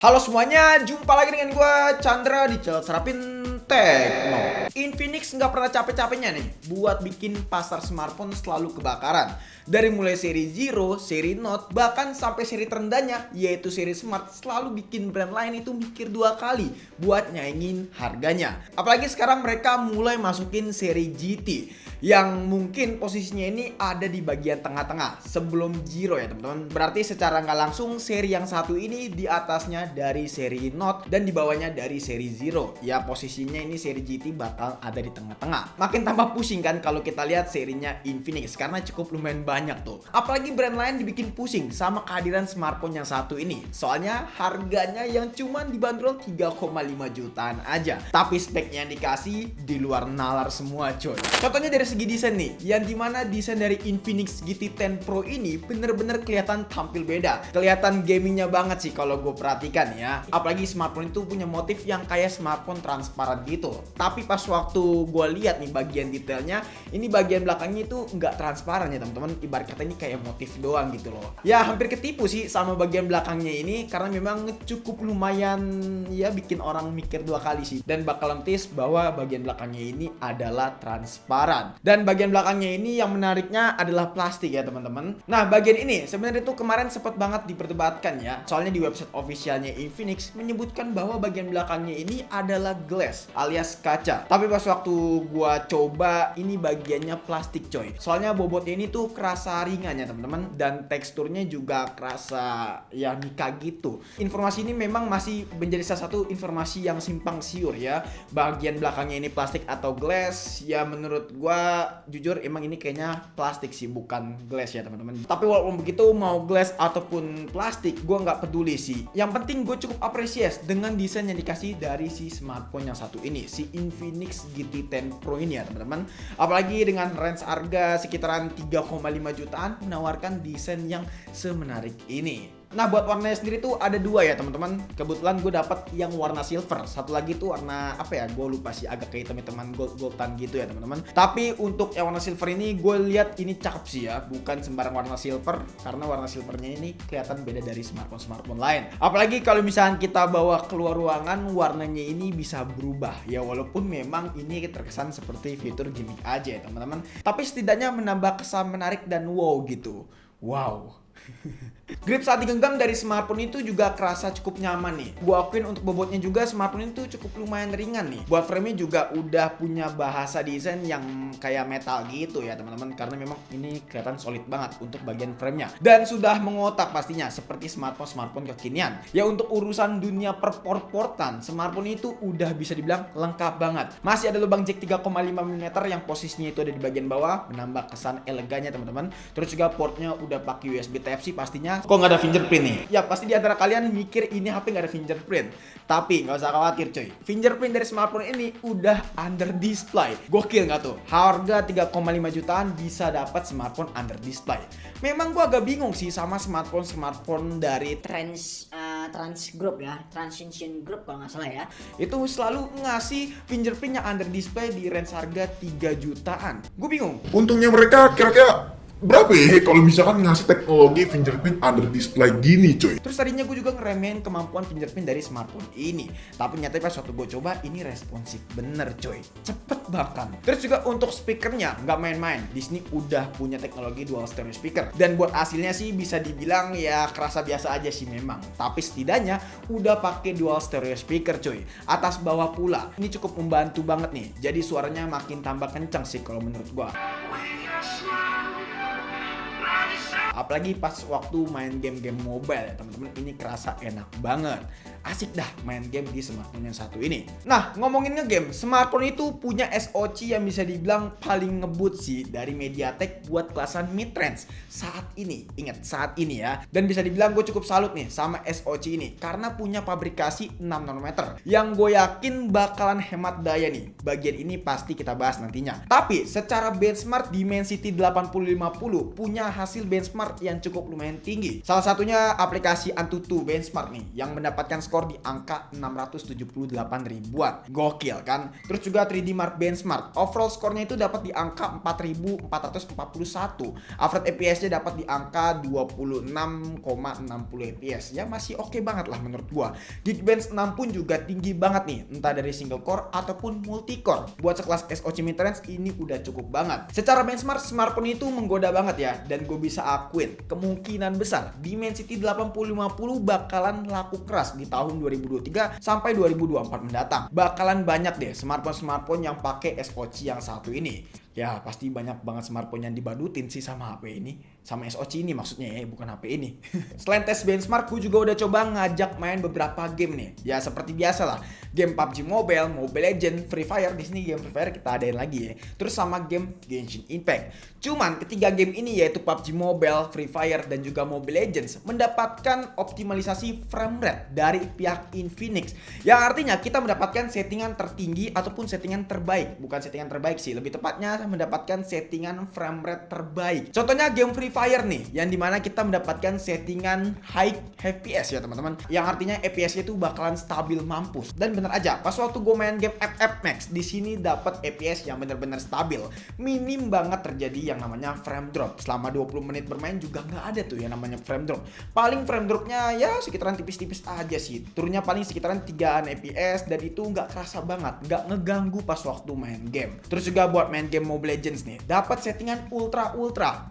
Halo semuanya, jumpa lagi dengan gue Chandra di channel Serapin Tekno. Infinix nggak pernah capek-capeknya nih buat bikin pasar smartphone selalu kebakaran. Dari mulai seri Zero, seri Note, bahkan sampai seri terendahnya yaitu seri Smart, selalu bikin brand lain itu mikir dua kali buat nyaingin harganya. Apalagi sekarang mereka mulai masukin seri GT yang mungkin posisinya ini ada di bagian tengah-tengah sebelum Zero ya teman-teman. Berarti secara nggak langsung seri yang satu ini di atasnya dari seri Note dan di bawahnya dari seri Zero. Ya posisinya ini seri GT bakal ada di tengah-tengah. Makin tambah pusing kan kalau kita lihat serinya Infinix karena cukup lumayan banyak tuh. Apalagi brand lain dibikin pusing sama kehadiran smartphone yang satu ini. Soalnya harganya yang cuman dibanderol 3,5 jutaan aja. Tapi speknya yang dikasih di luar nalar semua coy. Contohnya dari segi desain nih, yang dimana desain dari Infinix GT 10 Pro ini bener-bener kelihatan tampil beda. Kelihatan gamingnya banget sih kalau gue perhatikan ya. Apalagi smartphone itu punya motif yang kayak smartphone transparan gitu. Tapi pas waktu gue lihat nih bagian detailnya, ini bagian belakangnya itu nggak transparan ya teman-teman. Ibarat kata ini kayak motif doang gitu loh. Ya hampir ketipu sih sama bagian belakangnya ini karena memang cukup lumayan ya bikin orang mikir dua kali sih. Dan bakal lentis bahwa bagian belakangnya ini adalah transparan. Dan bagian belakangnya ini yang menariknya adalah plastik ya teman-teman. Nah bagian ini sebenarnya itu kemarin sempat banget diperdebatkan ya. Soalnya di website officialnya Infinix menyebutkan bahwa bagian belakangnya ini adalah glass alias kaca. Tapi pas waktu gua coba ini bagiannya plastik coy. Soalnya bobotnya ini tuh kerasa ringan ya teman-teman. Dan teksturnya juga kerasa ya mika gitu. Informasi ini memang masih menjadi salah satu informasi yang simpang siur ya. Bagian belakangnya ini plastik atau glass ya menurut gua jujur emang ini kayaknya plastik sih bukan glass ya teman-teman. Tapi walaupun begitu mau glass ataupun plastik gue nggak peduli sih. Yang penting gue cukup apresiasi dengan desain yang dikasih dari si smartphone yang satu ini, si Infinix GT 10 Pro ini ya teman-teman. Apalagi dengan range harga sekitaran 3,5 jutaan menawarkan desain yang semenarik ini. Nah buat warnanya sendiri tuh ada dua ya teman-teman. Kebetulan gue dapat yang warna silver. Satu lagi tuh warna apa ya? Gue lupa sih, agak kayak teman-teman gold-goldan gitu ya teman-teman. Tapi untuk yang warna silver ini gue lihat ini cakep sih ya. Bukan sembarang warna silver karena warna silvernya ini kelihatan beda dari smartphone lain. Apalagi kalau misalnya kita bawa keluar ruangan warnanya ini bisa berubah. Ya walaupun memang ini terkesan seperti fitur gimmick aja ya teman-teman. Tapi setidaknya menambah kesan menarik dan wow gitu. Wow. Grip saat digenggam dari smartphone itu juga kerasa cukup nyaman nih. Gua akuin untuk bobotnya juga smartphone itu cukup lumayan ringan nih. Buat frame-nya juga udah punya bahasa desain yang kayak metal gitu ya teman-teman. Karena memang ini kelihatan solid banget untuk bagian frame-nya. Dan sudah mengotak pastinya seperti smartphone kekinian. Ya untuk urusan dunia perport-portan, smartphone itu udah bisa dibilang lengkap banget. Masih ada lubang jack 3,5 mm yang posisinya itu ada di bagian bawah, menambah kesan elegannya teman-teman. Terus juga portnya udah pakai USB Type-C pastinya. Kok nggak ada fingerprint nih? Ya pasti di antara kalian mikir ini HP nggak ada fingerprint. Tapi nggak usah khawatir coy. Fingerprint dari smartphone ini udah under display. Gokil nggak tuh? Harga 3,5 jutaan bisa dapat smartphone under display. Memang gua agak bingung sih sama smartphone dari Trans Group ya, Transition Group kalau nggak salah ya. Itu selalu ngasih fingerprint yang under display di range harga 3 jutaan. Gue bingung. Untungnya mereka kira-kira berapa ya kalau misalkan ngasih teknologi fingerprint under display gini coy. Terus tadinya gue juga ngeremehin kemampuan fingerprint dari smartphone ini. Tapi nyatanya pas waktu gue coba ini responsif bener coy. Cepet bahkan. Terus juga untuk speakernya nggak main-main. Di sini udah punya teknologi dual stereo speaker. Dan buat hasilnya sih bisa dibilang ya kerasa biasa aja sih memang. Tapi setidaknya udah pakai dual stereo speaker coy. Atas bawah pula. Ini cukup membantu banget nih. Jadi suaranya makin tambah kencang sih kalau menurut gue. Apalagi pas waktu main game-game mobile ya teman-teman, ini kerasa enak banget. Asik dah main game di smartphone yang satu ini. Nah ngomongin ngegame, smartphone itu punya SoC yang bisa dibilang paling ngebut sih dari MediaTek buat kelasan mid-range saat ini. Ingat saat ini ya. Dan bisa dibilang gue cukup salut nih sama SoC ini karena punya pabrikasi 6 nanometer yang gue yakin bakalan hemat daya nih. Bagian ini pasti kita bahas nantinya. Tapi secara benchmark Dimensity 8050 punya hasil benchmark yang cukup lumayan tinggi. Salah satunya aplikasi AnTuTu benchmark nih yang mendapatkan skor di angka 678 ribuan. Gokil kan? Terus juga 3D Mark benchmark, overall skornya itu dapat di angka 4441. Average FPS-nya dapat di angka 26,60 FPS. Ya masih oke banget lah menurut gua. Geekbench 6 pun juga tinggi banget nih, entah dari single core ataupun multi core. Buat sekelas SoC Midrange ini udah cukup banget. Secara benchmark smartphone itu menggoda banget ya, dan gue bisa akuin kemungkinan besar Dimensity 8050 bakalan laku keras di tahun 2023 sampai 2024 mendatang. Bakalan banyak deh smartphone yang pakai SoC yang satu ini. Ya pasti banyak banget smartphone yang dibadutin sih sama HP ini, sama SoC ini maksudnya ya, bukan HP ini. Selain tes benchmark, gue juga udah coba ngajak main beberapa game nih. Ya seperti biasa lah, game PUBG Mobile, Mobile Legends, Free Fire. Di sini game Free Fire kita adain lagi ya. Terus sama game Genshin Impact. Cuman ketiga game ini yaitu PUBG Mobile, Free Fire, dan juga Mobile Legends mendapatkan optimalisasi frame rate dari pihak Infinix. Yang artinya kita mendapatkan settingan tertinggi ataupun settingan terbaik. Bukan settingan terbaik sih, lebih tepatnya mendapatkan settingan frame rate terbaik. Contohnya game Free Fire nih, yang dimana kita mendapatkan settingan high FPS ya teman-teman. Yang artinya FPS itu bakalan stabil mampus. Dan bener aja, pas waktu gue main game FF Max, di sini dapat FPS yang bener-bener stabil. Minim banget terjadi yang namanya frame drop. Selama 20 menit bermain juga nggak ada tuh yang namanya frame drop. Paling frame dropnya ya sekitaran tipis-tipis aja sih. Turunnya paling sekitaran 3an FPS, dan itu nggak kerasa banget, nggak ngeganggu pas waktu main game. Terus juga buat main game Mobile Legends nih, dapat settingan ultra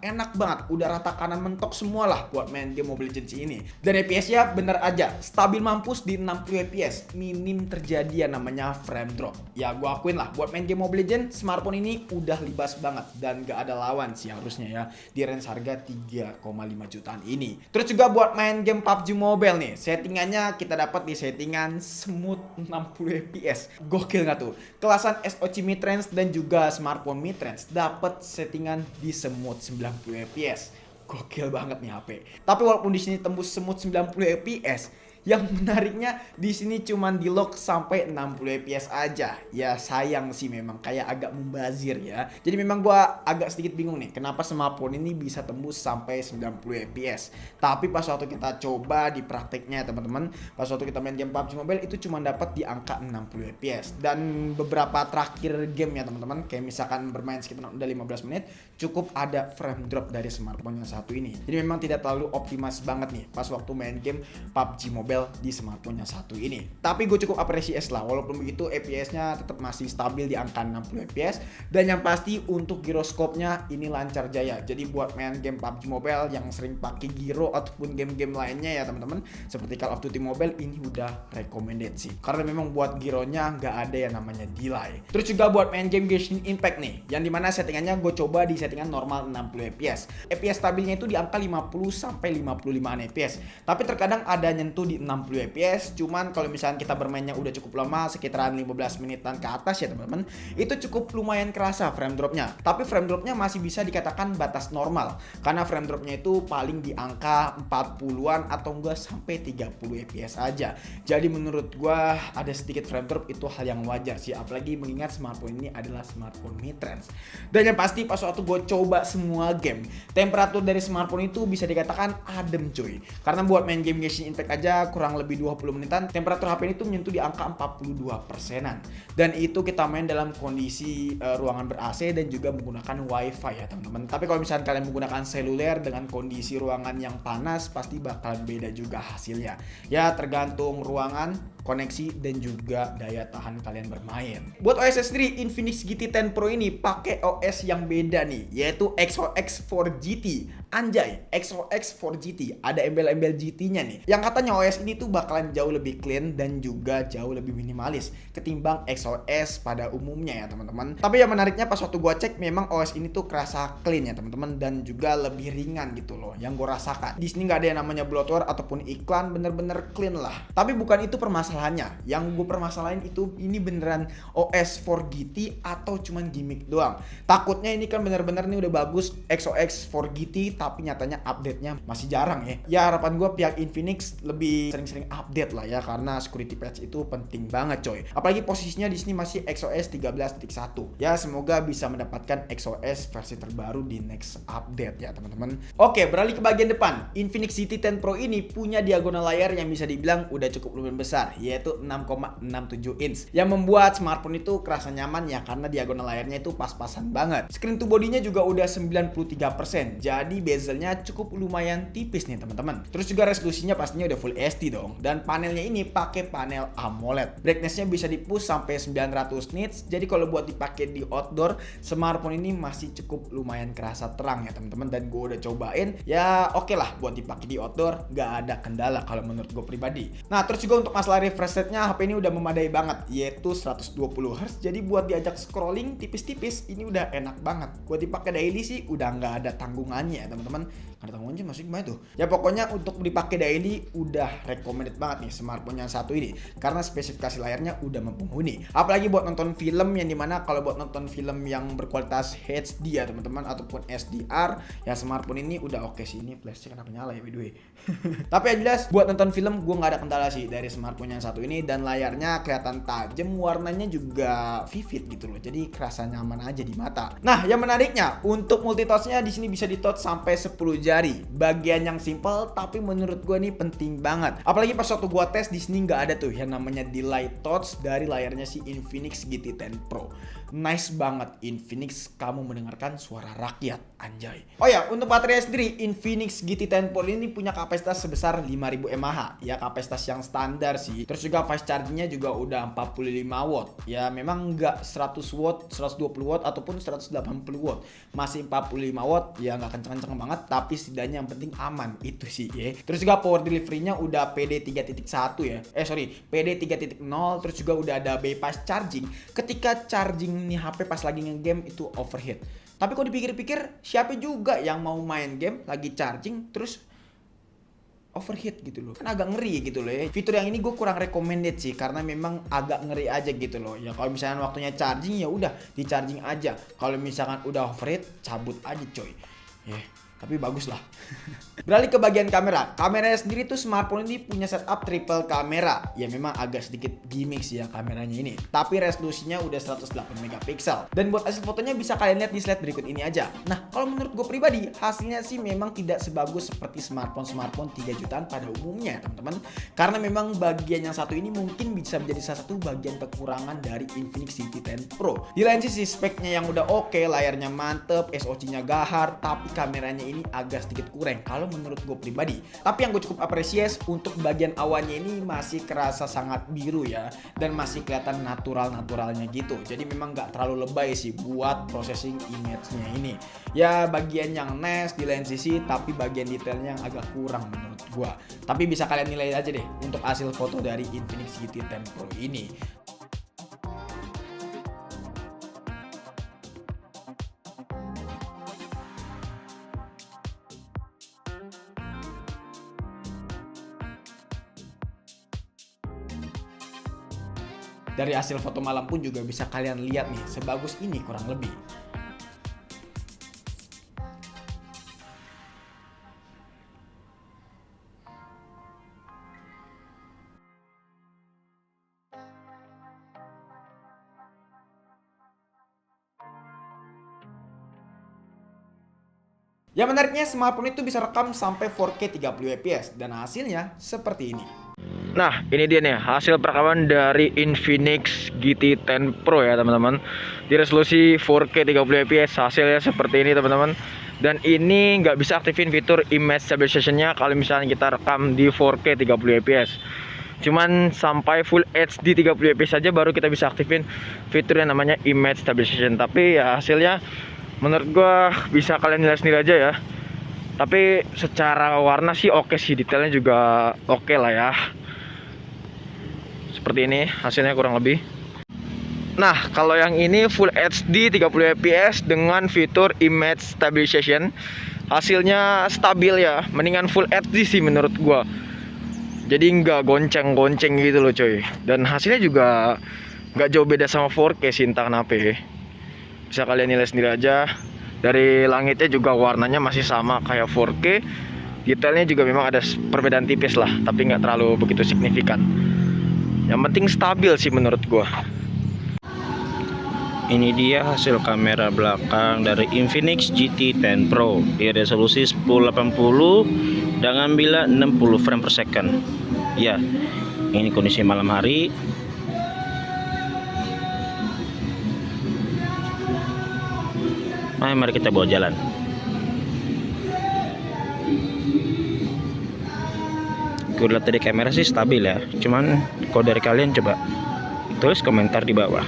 enak banget, udah rata kanan mentok semua lah buat main game Mobile Legends ini. Dan FPS-nya bener aja stabil mampus di 60 FPS, minim terjadi yang namanya frame drop. Ya gua akuin lah, buat main game Mobile Legends smartphone ini udah libas banget, dan gak ada lawan sih harusnya ya di range harga 3,5 jutaan ini. Terus juga buat main game PUBG Mobile nih, settingannya kita dapat di settingan smooth 60 FPS. Gokil gak tuh? Kelasan SoC midrange dan juga smartphone midrange dapat settingan di smooth 90 FPS. Gokil banget nih HP. Tapi walaupun di sini tembus smooth 90 FPS, yang menariknya di sini cuman di lock sampai 60 fps aja. Ya sayang sih, memang kayak agak membazir ya. Jadi memang gua agak sedikit bingung nih, kenapa smartphone ini bisa tembus sampai 90 fps. Tapi pas waktu kita coba di prakteknya teman-teman, pas waktu kita main game PUBG Mobile itu cuma dapat di angka 60 fps. Dan beberapa terakhir game ya teman-teman, kayak misalkan bermain sekitar udah 15 menit, cukup ada frame drop dari smartphone yang satu ini. Jadi memang tidak terlalu optimas banget nih pas waktu main game PUBG Mobile di smartphone yang satu ini. Tapi gue cukup apresiasi lah, walaupun begitu FPS-nya tetap masih stabil di angka 60 FPS. Dan yang pasti untuk giroskopnya ini lancar jaya. Jadi buat main game PUBG Mobile yang sering pakai giro ataupun game-game lainnya ya teman-teman, seperti Call of Duty Mobile, ini udah recommended sih. Karena memang buat gironya nggak ada yang namanya delay. Terus juga buat main game Genshin Impact nih, yang dimana settingannya gue coba di settingan normal 60 FPS. FPS stabilnya itu di angka 50 sampai 55 FPS. Tapi terkadang ada nyentuh di 60 fps, cuman kalau misalnya kita bermainnya udah cukup lama, sekitaran 15 menitan ke atas ya teman-teman, itu cukup lumayan kerasa frame dropnya. Tapi frame dropnya masih bisa dikatakan batas normal, karena frame dropnya itu paling di angka 40-an atau enggak sampai 30 fps aja. Jadi menurut gua ada sedikit frame drop itu hal yang wajar sih, apalagi mengingat smartphone ini adalah smartphone midrange. Dan yang pasti pas waktu gua coba semua game, temperatur dari smartphone itu bisa dikatakan adem cuy. Karena buat main game Genshin Impact aja kurang lebih 20 menitan, temperatur HP ini tuh menyentuh di angka 42%. Dan itu kita main dalam kondisi ruangan ber-AC dan juga menggunakan wifi ya teman-teman. Tapi kalau misalnya kalian menggunakan seluler dengan kondisi ruangan yang panas, pasti bakalan beda juga hasilnya. Ya tergantung ruangan, koneksi, dan juga daya tahan kalian bermain. Buat OS sendiri, Infinix GT 10 Pro ini pakai OS yang beda nih, yaitu XOX 4 GT. Anjay, XOX 4 GT, ada embel-embel GT-nya nih. Yang katanya OS ini tuh bakalan jauh lebih clean dan juga jauh lebih minimalis ketimbang XOS pada umumnya ya teman-teman. Tapi yang menariknya pas waktu gua cek, memang OS ini tuh kerasa clean ya teman-teman, dan juga lebih ringan gitu loh yang gua rasakan. Di sini nggak ada yang namanya bloatware ataupun iklan, bener-bener clean lah. Tapi bukan itu permasalahan permasalahannya. Yang gue permasalahin itu ini beneran OS for GT atau cuman gimmick doang. Takutnya ini kan bener-bener nih udah bagus XOX for GT tapi nyatanya update-nya masih jarang ya. Ya harapan gue pihak Infinix lebih sering-sering update lah ya, karena security patch itu penting banget coy. Apalagi posisinya di sini masih XOS 13.1. Ya semoga bisa mendapatkan XOS versi terbaru di next update ya teman-teman. Oke, beralih ke bagian depan. Infinix GT10 Pro ini punya diagonal layar yang bisa dibilang udah cukup lumayan besar, yaitu 6,67 inch, yang membuat smartphone itu kerasa nyaman ya, karena diagonal layarnya itu pas-pasan banget. Screen to body-nya juga udah 93%, jadi bezelnya cukup lumayan tipis nih teman-teman. Terus juga resolusinya pastinya udah Full HD dong, dan panelnya ini pakai panel AMOLED. Brightness-nya bisa di-push sampai 900 nits, jadi kalau buat dipakai di outdoor, smartphone ini masih cukup lumayan kerasa terang ya teman-teman. Dan gue udah cobain, ya oke lah buat dipakai di outdoor, gak ada kendala kalau menurut gue pribadi. Nah terus juga untuk masalah refresh rate-nya HP ini udah memadai banget, yaitu 120 Hz. Jadi buat diajak scrolling tipis-tipis ini udah enak banget. Buat dipakai daily sih udah nggak ada tanggungannya ya teman-teman. Ada tanggungannya masih gimana tuh? Ya pokoknya untuk dipakai daily udah recommended banget nih smartphone yang satu ini, karena spesifikasi layarnya udah mumpuni. Apalagi buat nonton film, yang dimana kalau buat nonton film yang berkualitas HD ya teman-teman, ataupun SDR, ya smartphone ini udah oke sih. Ini flashnya kenapa nyala ya by the way. Tapi yang jelas buat nonton film gue nggak ada kendala sih dari smartphone yang satu ini, dan layarnya kelihatan tajam, warnanya juga vivid gitu loh, jadi kerasa nyaman aja di mata. Nah yang menariknya untuk multitouch-nya di sini bisa di-touch sampai 10 jari. Bagian yang simple tapi menurut gue ini penting banget. Apalagi pas waktu gue tes di sini nggak ada tuh yang namanya delay touch dari layarnya si Infinix GT10 Pro. Nice banget Infinix, kamu mendengarkan suara rakyat anjay. Oh ya, untuk baterai sendiri Infinix GT10 Pro ini punya kapasitas sebesar 5000 mAh. Ya kapasitas yang standar sih. Terus juga fast chargingnya juga udah 45 watt. Ya memang nggak 100 watt, 120 watt ataupun 180 watt. Masih 45 watt, ya nggak kenceng-kenceng banget, tapi setidaknya yang penting aman itu sih ya. Terus juga power delivery-nya udah PD 3.1 ya. PD 3.0. Terus juga udah ada bypass charging. Ketika charging nih HP pas lagi nge-game itu overheat. Tapi kalau dipikir-pikir, siapa juga yang mau main game lagi charging terus overheat gitu loh. Kan agak ngeri gitu loh ya. Fitur yang ini gue kurang recommended sih, karena memang agak ngeri aja gitu loh. Ya kalau misalnya waktunya charging ya udah di charging aja. Kalau misalkan udah overheat, cabut aja coy. Tapi bagus lah. Beralih ke bagian kamera. Kameranya sendiri tuh smartphone ini punya setup triple kamera. Ya memang agak sedikit gimmick sih ya kameranya ini. Tapi resolusinya udah 108 megapiksel. Dan buat hasil fotonya bisa kalian lihat di slide berikut ini aja. Nah kalau menurut gue pribadi, hasilnya sih memang tidak sebagus seperti smartphone 3 jutaan pada umumnya teman-teman. Karena memang bagian yang satu ini mungkin bisa menjadi salah satu bagian kekurangan dari Infinix GT10 Pro. Di lain sisi speknya yang udah oke, layarnya mantep, SoC-nya gahar, tapi kameranya ini agak sedikit kurang kalau menurut gue pribadi. Tapi yang gue cukup apresiasi untuk bagian awannya ini masih kerasa sangat biru ya, dan masih kelihatan naturalnya gitu. Jadi memang nggak terlalu lebay sih buat processing image-nya ini. Ya bagian yang nice di lain sisi, tapi bagian detailnya yang agak kurang menurut gue. Tapi bisa kalian nilai aja deh untuk hasil foto dari Infinix GT10 Pro ini. Dari hasil foto malam pun juga bisa kalian lihat nih, sebagus ini kurang lebih. Yang menariknya smartphone itu bisa rekam sampai 4K 30 fps dan hasilnya seperti ini. Nah, ini dia nih hasil perekaman dari Infinix GT10 Pro ya teman-teman. Di resolusi 4K 30 fps hasilnya seperti ini teman-teman. Dan ini nggak bisa aktifin fitur image stabilization-nya kalau misalnya kita rekam di 4K 30 fps. Cuman sampai Full HD 30 fps saja baru kita bisa aktifin fitur yang namanya image stabilization. Tapi ya hasilnya menurut gua bisa kalian lihat sendiri aja ya. Tapi secara warna sih oke sih, detailnya juga oke lah ya. Seperti ini hasilnya kurang lebih. Nah kalau yang ini Full HD 30 fps dengan fitur image stabilization, hasilnya stabil ya, mendingan Full HD sih menurut gua. Jadi nggak gonceng-gonceng gitu loh coy. Dan hasilnya juga nggak jauh beda sama 4K sih, entah kenapa ya. Bisa kalian nilai sendiri aja. Dari langitnya juga warnanya masih sama kayak 4K. Detailnya juga memang ada perbedaan tipis lah, tapi nggak terlalu begitu signifikan. Yang penting stabil sih menurut gua. Ini dia hasil kamera belakang dari Infinix GT 10 Pro di resolusi 1080 dengan bila 60 frame per second. Ya, ini kondisi malam hari. Mari kita bawa jalan. Gue lihat dari kamera sih stabil ya. Cuman kalau dari kalian coba tulis komentar di bawah.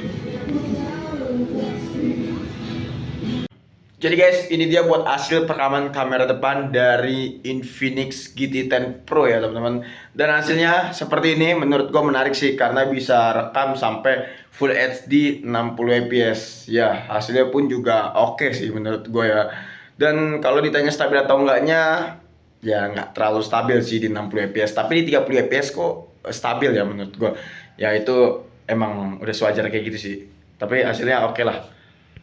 Jadi guys, ini dia buat hasil perekaman kamera depan dari Infinix GT10 Pro ya teman-teman. Dan hasilnya seperti ini, menurut gue menarik sih karena bisa rekam sampai Full HD 60 fps. Ya, hasilnya pun juga oke sih menurut gue ya. Dan kalau ditanya stabil atau enggaknya, ya nggak terlalu stabil sih di 60 fps. Tapi di 30 fps kok stabil ya menurut gue. Ya itu emang udah sewajar kayak gitu sih. Tapi hasilnya oke lah.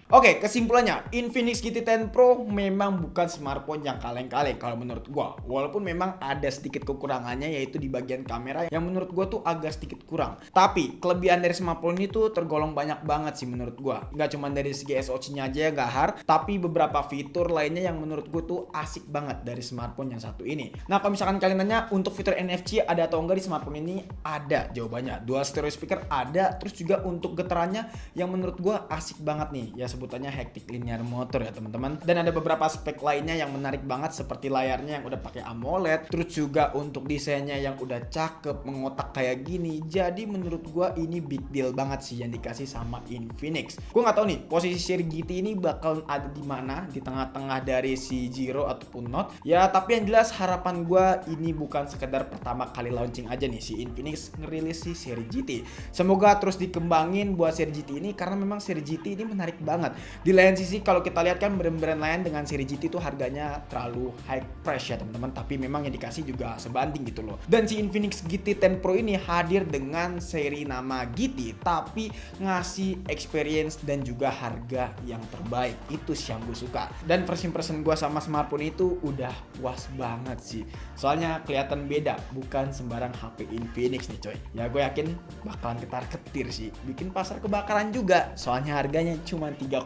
Oke, kesimpulannya, Infinix GT10 Pro memang bukan smartphone yang kaleng-kaleng kalau menurut gua. Walaupun memang ada sedikit kekurangannya, yaitu di bagian kamera yang menurut gua tuh agak sedikit kurang. Tapi kelebihan dari smartphone ini tuh tergolong banyak banget sih menurut gua. Nggak cuma dari segi SoC-nya aja yang gahar, tapi beberapa fitur lainnya yang menurut gua tuh asik banget dari smartphone yang satu ini. Nah, kalau misalkan kalian nanya untuk fitur NFC ada atau enggak di smartphone ini, ada jawabannya. Dual stereo speaker ada, terus juga untuk getarannya yang menurut gua asik banget nih. Ya sebutannya hectic linear motor ya teman-teman. Dan ada beberapa spek lainnya yang menarik banget seperti layarnya yang udah pakai AMOLED, terus juga untuk desainnya yang udah cakep mengotak kayak gini. Jadi menurut gua ini big deal banget sih yang dikasih sama Infinix. Gua nggak tahu nih posisi seri GT ini bakal ada di mana, di tengah-tengah dari si Zero ataupun Note. Ya tapi yang jelas harapan gua ini bukan sekedar pertama kali launching aja nih si Infinix ngerilis si seri GT. Semoga terus dikembangin buat seri GT ini karena memang seri GT ini menarik banget. Di lain sisi kalau kita lihat kan brand-brand lain dengan seri GT itu harganya terlalu high price ya teman-teman, tapi memang yang dikasih juga sebanding gitu loh. Dan si Infinix GT10 Pro ini hadir dengan seri nama GT tapi ngasih experience dan juga harga yang terbaik. Itu sih yang gue suka. Dan first impression gue sama smartphone itu udah puas banget sih. Soalnya kelihatan beda, bukan sembarang HP Infinix nih coy. Ya gue yakin bakalan ketar-ketir sih. Bikin pasar kebakaran juga. Soalnya harganya cuma 3,5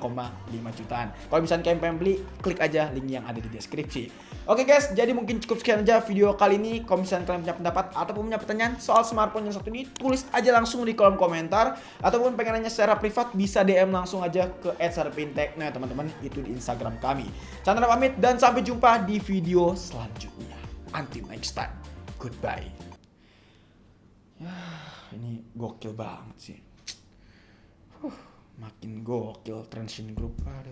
jutaan. Kalau misalnya kalian pengen beli, klik aja link yang ada di deskripsi. Oke guys, jadi mungkin cukup sekian aja video kali ini. Kalau misalnya kalian punya pendapat ataupun punya pertanyaan soal smartphone yang satu ini, tulis aja langsung di kolom komentar. Ataupun pengen nanya secara privat, bisa DM langsung aja ke @sarpintek. Nah teman-teman, itu di Instagram kami. Chandra pamit dan sampai jumpa di video selanjutnya. Until next time, goodbye. Ya, ini gokil banget sih. Makin gokil Transsion Group. Aduh.